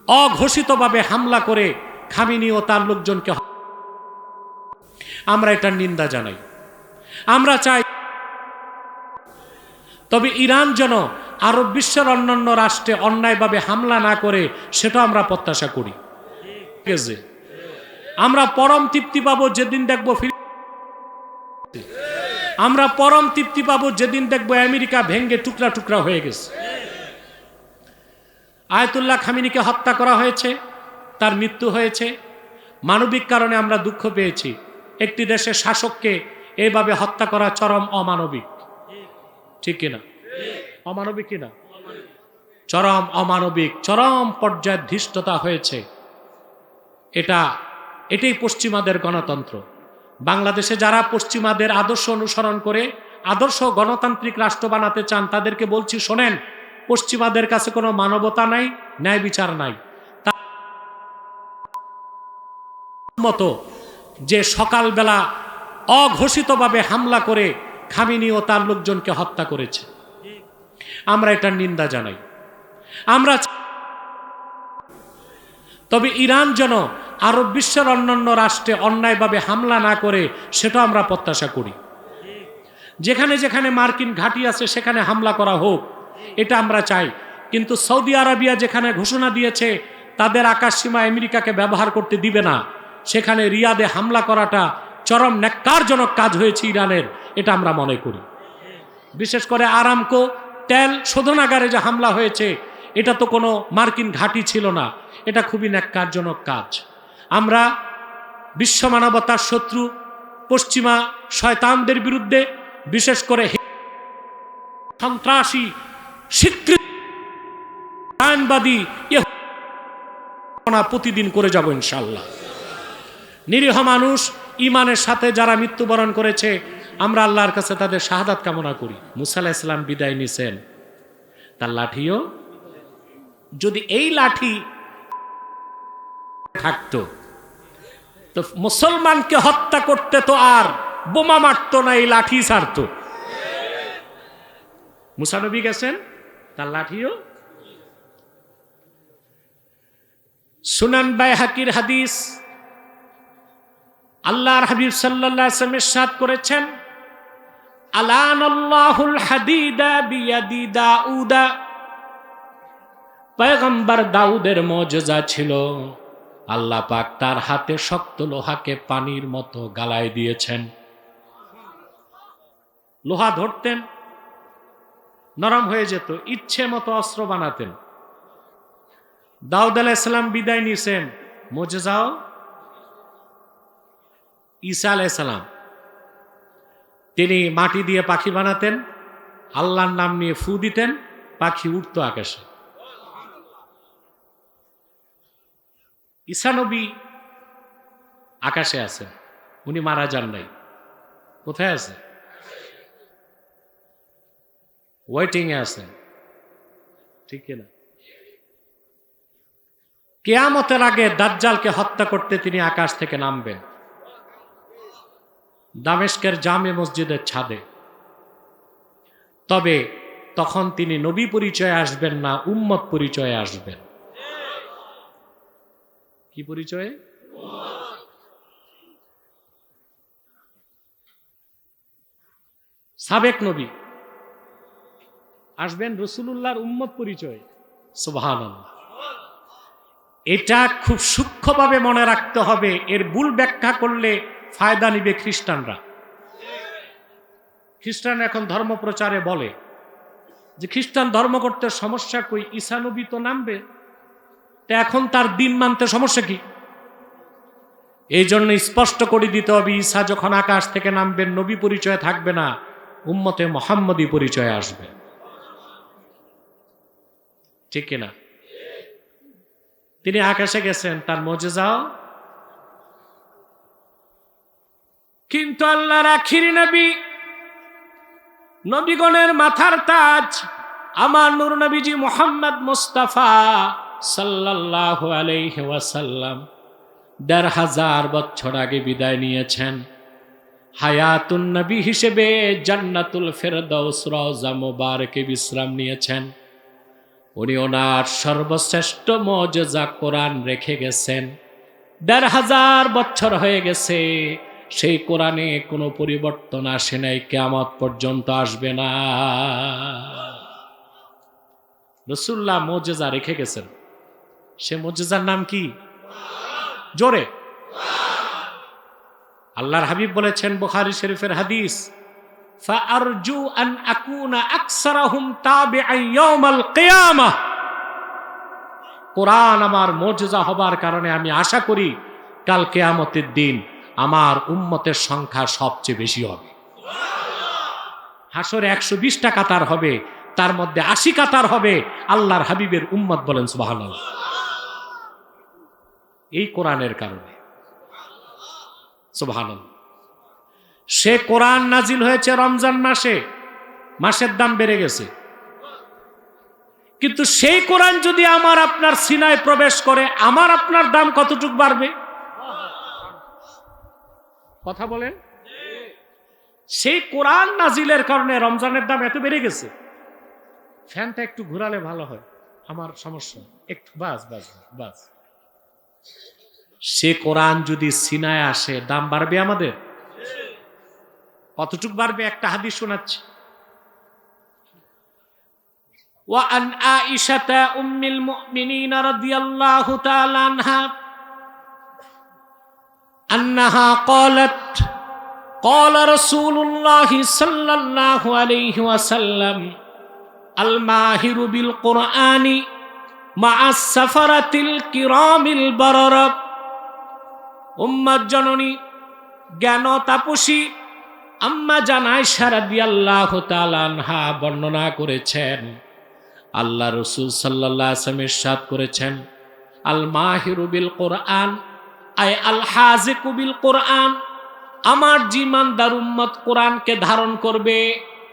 অঘোষিতভাবে হামলা করে খামেনি ও তার লোকজনকে আমরা এটার নিন্দা জানাই। আমরা চাই তবে ইরান যেন আরব বিশ্বের অন্যান্য রাষ্ট্রে অন্যায়ভাবে হামলা না করে সেটা আমরা প্রত্যাশা করি। ঠিক আছে, আমরা পরম তৃপ্তি পাবো যেদিন দেখবো আমরা পরম তৃপ্তি পাবো যেদিন দেখবো আমেরিকা ভেঙ্গে টুকরা টুকরা হয়ে গেছে। আয়াতুল্লাহ খামেনিকে হত্যা করা হয়েছে, তার মৃত্যু হয়েছে, মানবিক কারণে আমরা দুঃখ পেয়েছি। একটি দেশের শাসককে এইভাবে হত্যা করা চরম অমানবিক, ঠিক কিনা? অমানবিক কিনা? চরম অমানবিক, চরম পর্যায়ে ধৃষ্টতা হয়েছে। এটাই পশ্চিমাদের গণতন্ত্র। বাংলাদেশে যারা পশ্চিমাদের আদর্শ অনুসরণ করে আদর্শ গণতান্ত্রিক রাষ্ট্র বানাতে চান তাদেরকে বলছি, শোনেন, পশ্চিমাদের কাছে কোনো মানবতা নাই, ন্যায় বিচার নাই। তার মতো যে সকালবেলা অঘোষিতভাবে হামলা করে খামেনি ও তার লোকজনকে হত্যা করেছে, আমরা এটার নিন্দা জানাই। আমরা তবে ইরান যেন আরব বিশ্বের অন্যান্য রাষ্ট্রে অন্যায়ভাবে হামলা না করে সেটা আমরা প্রত্যাশা করি। যেখানে যেখানে মার্কিন ঘাঁটি আছে সেখানে হামলা করা হোক, এটা আমরা চাই। কিন্তু সৌদি আরবিয়া যেখানে ঘোষণা দিয়েছে তাদের আকাশসীমা আমেরিকাকে ব্যবহার করতে দিবে না, সেখানে রিয়াদে হামলা করাটা চরম ন্যাক্কারজনক কাজ হয়েছে ইরানের, এটা আমরা মনে করি। বিশেষ করে আরামকো তেল শোধনাগারে যে হামলা হয়েছে, এটা তো কোনো মার্কিন ঘাঁটি ছিল না, এটা খুবই ন্যাক্কারজনক কাজ। আমরা বিশ্ব মানবতার শত্রু পশ্চিমা শয়তানদের বিরুদ্ধে, বিশেষ করে সন্ত্রাসী স্বীকৃতি আইনবাদী প্রতিদিন করে যাব ইনশাআল্লাহ। নিরীহ মানুষ ইমানের সাথে যারা মৃত্যুবরণ করেছে, আমরা আল্লাহর কাছে তাদের শাহাদাত কামনা করি। মুসা আলাইহিস সালাম বিদায় নিছেন, তার লাঠিও যদি এই লাঠি থাকতো তো মুসলমানকে হত্যা করতে তো আর বোমা মারত না, এই লাঠি ছাড়তো। মুসা নবী গেছেন, তার লাঠিও। সুনান বাইহাকির হাদিস, আল্লাহর হাবিব সাল্লাল্লাহু আলাইহি ওয়াসাল্লাম ইরশাদ করেছেন, আলানাল্লাহুল হাদিদা বিয়াদি দাউদা। পয়গম্বর দাউদের মুজিজা ছিল, আল্লাহ পাক তার হাতে শক্ত লোহাকে পানির মতো গালায় দিয়েছেন। লোহা ধরতেন, নরম হয়ে যেত, ইচ্ছে মতো অস্ত্র বানাতেন। দাউদ আলাইহিস সালাম বিদায় নিয়েছেন, মুজিজাও। ঈসা আলাইহিস সালাম তিনি মাটি দিয়ে পাখি বানাতেন, আল্লাহর নাম নিয়ে ফু দিতেন, পাখি উঠত আকাশে। ঈসা নবী আকাশে আছেন, উনি মারা যান নাই। কোথায় আছে? ওয়েটিং এ আছেন, ঠিক কিনা? কিয়ামতের আগে দাজ্জালকে হত্যা করতে তিনি আকাশ থেকে নামবেন, দামেস্কের জামে মসজিদের ছাদে। তবে তখন তিনি নবী পরিচয়ে আসবেন না, উম্মত পরিচয়ে আসবেন। কি পরিচয়ে? সাবেক নবী আসবেন রাসূলুল্লাহর উম্মত পরিচয়ে। সুবহানাল্লাহ। এটা খুব সূক্ষ্মভাবে মনে রাখতে হবে, এর ভুল ব্যাখ্যা করলে ফায়দা নিবে খ্রিস্টানরা। খ্রিস্টান এখন ধর্ম প্রচারে বলে যে খ্রিস্টান ধর্ম করতে সমস্যা কই, ঈসা নবী তো নামবে, তা এখন তার দিন মানতে সমস্যা কি? এই জন্য স্পষ্ট করে দিতে হবে, ঈসা যখন আকাশ থেকে নামবেন নবী পরিচয় থাকবে না, উম্মতে মুহাম্মদী পরিচয় আসবে, ঠিক কিনা? তিনি আকাশে গেছেন, তার মুজিজাও। কিন্তু আল্লাহর আখিরি নবী, নবীগণের মাথার তাজ আমার নূর নবীজি মুহাম্মদ মুস্তাফা সাল্লাল্লাহু আলাইহি ওয়াসাল্লাম ১৫০০ বছর আগে বিদায় নিয়েছেন। হায়াতুন নবী হিসেবে জান্নাতুল ফেরদাউস রওজা মুবারকে বিশ্রাম নিয়েছেন। উনি ওনার সর্বশ্রেষ্ঠ মুজিজা কোরআন রেখে গেছেন। ১৫০০ বছর হয়ে গেছে, সেই কোরআনে কোনো পরিবর্তন আসে নাই, কিয়ামত পর্যন্ত আসবে না। রাসূলুল্লাহ মুজিজা রেখে গেছেন, সে মুজিজার নাম কি? জোরে। আল্লাহর হাবিব বলেছেন, বুখারী শরীফের হাদিস, ফাআরজু আন আকুনা আকসারাহুম তাবিআন ইয়াউমাল কিয়ামাহ। কোরআন আমার মুজিজা হবার কারণে আমি আশা করি কাল কিয়ামতের দিন আমার উম্মতের সংখ্যা সবচেয়ে বেশি হবে। হাসরে ১২০টা কাতার হবে, তার মধ্যে ৮০ কাতার হবে আল্লাহর হাবিবের উম্মত। বলেন সুবহানাল্লাহ। এই কোরআনের কারণে। সুবহানাল্লাহ। সে কোরআন নাজিল হয়েছে রমজান মাসে, মাসের দাম বেড়ে গেছে, কিন্তু সেই কোরআন যদি আমার আপনার সিনায় প্রবেশ করে, আমার আপনার দাম কতটুকু বাড়বে? কথা বলেন। সেই কোরআন নাজিলের কারণে রমজানের দাম এত বেড়ে গেছে। ফ্যানটা একটু ঘোরালে ভালো হয়, আমার সমস্যা একটু, বাস বাস বাস। সে কোরআন যদি সিনায় আসে, দাম বাড়বে আমাদের। কতটুকু বাড়বে? একটা হাদিস শোনাচ্ছি। وعن عائشة أم المؤمنين رضي الله تعالى عنها أنها قالت قال رسول الله صلى الله عليه وسلم الماهر بالقرآن مع السفرة الكرام البررة। উম্মাত জননী জ্ঞান তাপসী আম্মা জান আয়েশা রাদিয়াল্লাহু তাআলা আনহা বর্ণনা করেছেন, আল্লাহ রাসূল সাল্লাল্লাহু আলাইহি ওয়াসাল্লাম ইরশাদ করেছেন, আল মাহিরু বিল কোরআন আই আল হাযিকু বিল কোরআন। আমার জীমানদার উম্মত কোরআনকে ধারণ করবে,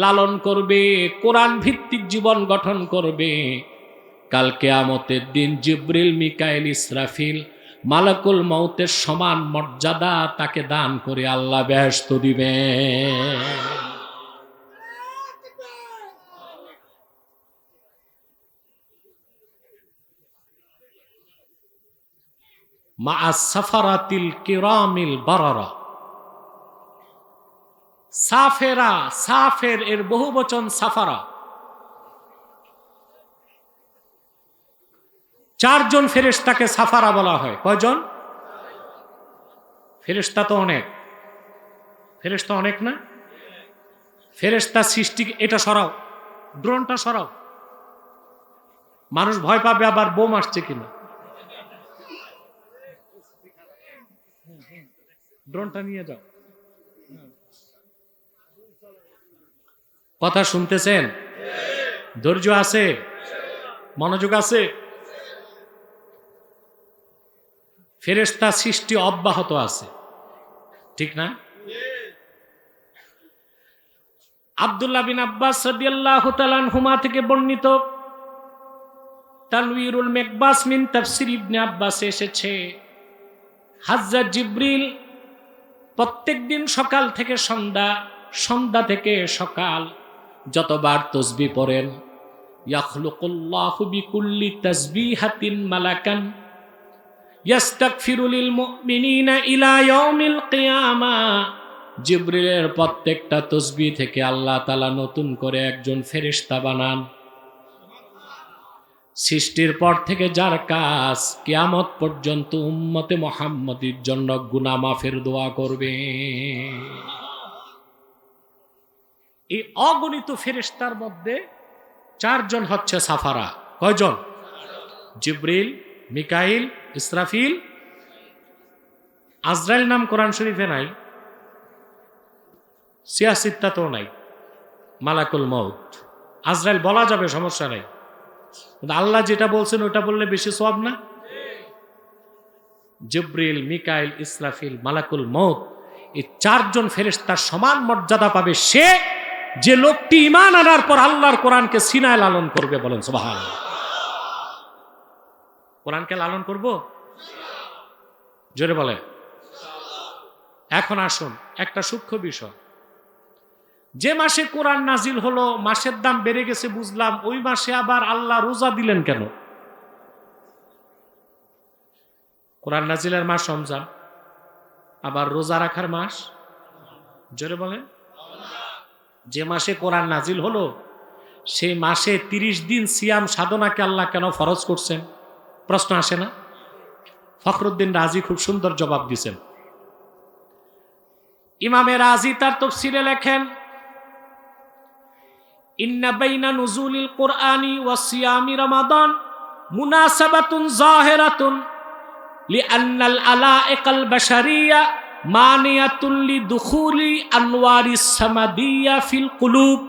লালন করবে, কোরআন ভিত্তিক জীবন গঠন করবে, কাল কিয়ামতের দিন জিবরিল, মিকাইল, ইসরাফিল, মালাকুল মউতের সমান মর্যাদা তাকে দান করে আল্লাহ বেহেশত দিবেন। মা'আস সাফারাতিল কিরামিল বারারা। সাফেরা, সাফের এর বহুবচন সাফারা। 4 জন ফেরেশতাকে সাফারা বলা হয়। কয়জন? ফেরেশতা তো অনেক, ফেরেশতা অনেক না? ফেরেশতা সৃষ্টি, এটা সরাও, ড্রোনটা সরাও, মানুষ ভয় পাবে আবার বোম আসছে কিনা। ড্রোনটা নিয়ে যাও। কথা শুনতেছেন? ধৈর্য আছে? মনোযোগ আছে? ফেরেশতা সৃষ্টি অব্যাহত আছে, ঠিক না? আব্দুল্লাহ বিন আব্বাস রাদিয়াল্লাহু তাআলা আনহুমা থেকে বর্ণিত, তানওয়ীরুল মিকবাস মিন তাফসীর ইবনে আব্বাস এসেছে, হযরত জিবরিল প্রত্যেকদিন সকাল থেকে সন্ধ্যা, সন্ধ্যা থেকে সকাল যতবার তাসবিহ পড়েন, ইয়াখলুকুল্লাহু বিকুল্লি তাসবিহাতিন মালাকান ইয়াস্তাগফিরু লিল মুমিনিনা ইলা ইয়াউমিল কিয়ামাহ। জিবরিলের প্রত্যেকটা তাসবিহ থেকে আল্লাহ তাআলা নতুন করে একজন ফেরেশতা বানান। সৃষ্টির পর থেকে যার কাজ, কিয়ামত পর্যন্ত উম্মতে মুহাম্মদীর জন্য গুনাহ মাফের দোয়া করবে। এই অগণিত ফেরেশতার মধ্যে 4 জন হচ্ছে সাফারা। কয়জন? জিবরিল, মিকাইল, ইসরাফিল। আজরাইল নাম কোরআন শরীফে নাই, সিয়াসিত্তাতেও নাই, মালাকুল মউত। আজরাইল বলা যাবে, সমস্যা নাই, আল্লাহ যেটা বলছেন ওটা বললে বেশি সওয়াব না? জিবরিল, মিকাইল, ইসরাফিল, মালাকুল মউত, এই 4 জন ফেরেশতার সমান মর্যাদা পাবে সে যে লোকটি ঈমান আনার পর আল্লাহর কোরআনকে সিনায় লালন করবে। বলেন সুবহানাল্লাহ। কোরআনকে লালন করব, জোরে বলে। এখন আসুন একটা সূক্ষ্ম বিষয়, যে মাসে কোরআন নাজিল হলো, মাসের দাম বেড়ে গেছে বুঝলাম, ওই মাসে আবার আল্লাহ রোজা দিলেন কেন? কোরআন নাজিলের মাস রমজান, আবার রোজা রাখার মাস, জোরে বলেন। যে মাসে কোরআন নাজিল হলো সেই মাসে 30 দিন সিয়াম সাধনাকে আল্লাহ কেন ফরজ করছেন? প্রশ্ন আসে না? ফখরুদ্দিন রাজি খুব সুন্দর জবাব দিয়েছেন। ইমামে রাজি তার তাফসীরে লেখেন, ইন্না বাইনা নুজুলিল কুরআনি ওয়া সিয়ামি রমাদান মুনাসাবাতুন যাহিরাতুন লিআন্নাল আলাইকাল বাশারিয়া মানিয়াতুন লিদুখুলি আনওয়ারিস সামাদিয়া ফিল কুলুব।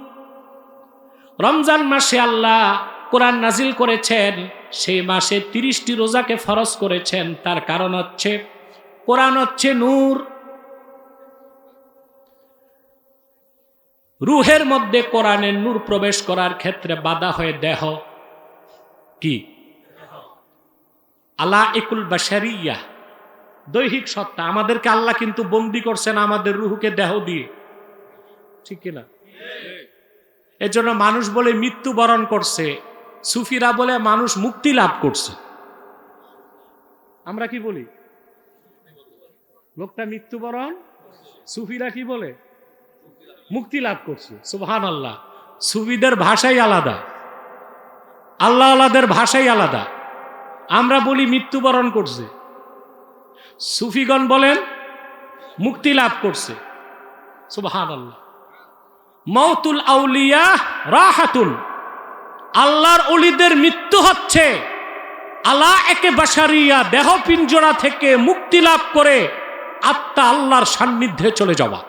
রমজান মাসে আল্লাহ কোরআন নাজিল করেছেন, সেই মাসে 30টি রোজাকে ফরজ করেছেন। তার কারণ হচ্ছে কোরআন হচ্ছে নূর, রুহের মধ্যে কোরআনের নূর প্রবেশ করার ক্ষেত্রে বাধা হয়ে দেহ কি আলাইকুল বাশারিয়া, দৈহিক সত্তা। আমাদেরকে আল্লাহ কিন্তু বন্দী করছেন আমাদের রুহকে দেহ দিয়ে, ঠিক কিনা? এজন্য মানুষ বলে মৃত্যুবরণ করছে, সুফিরা বলে মানুষ মুক্তি লাভ করছে। আমরা কি বলি? লোকটা মৃত্যুবরণ, সুফিরা কি বলে? মুক্তি লাভ করছে। সুবহানাল্লাহ। সুফিদের ভাষাই আলাদা, আল্লাহ আলাদের ভাষাই আলাদা। আমরা বলি মৃত্যুবরণ করছে, সুফিগণ বলেন মুক্তি লাভ করছে। সুবহানাল্লাহ। মাউতুল আউলিয়া রাহাতুন, আল্লাহর ওলিদের মৃত্যু হচ্ছে আলা একে বাশারিয়া, দেহ পিঞ্জরা থেকে মুক্তি লাভ করে আত্মা আল্লাহর সান্নিধ্যে চলে যাওয়া।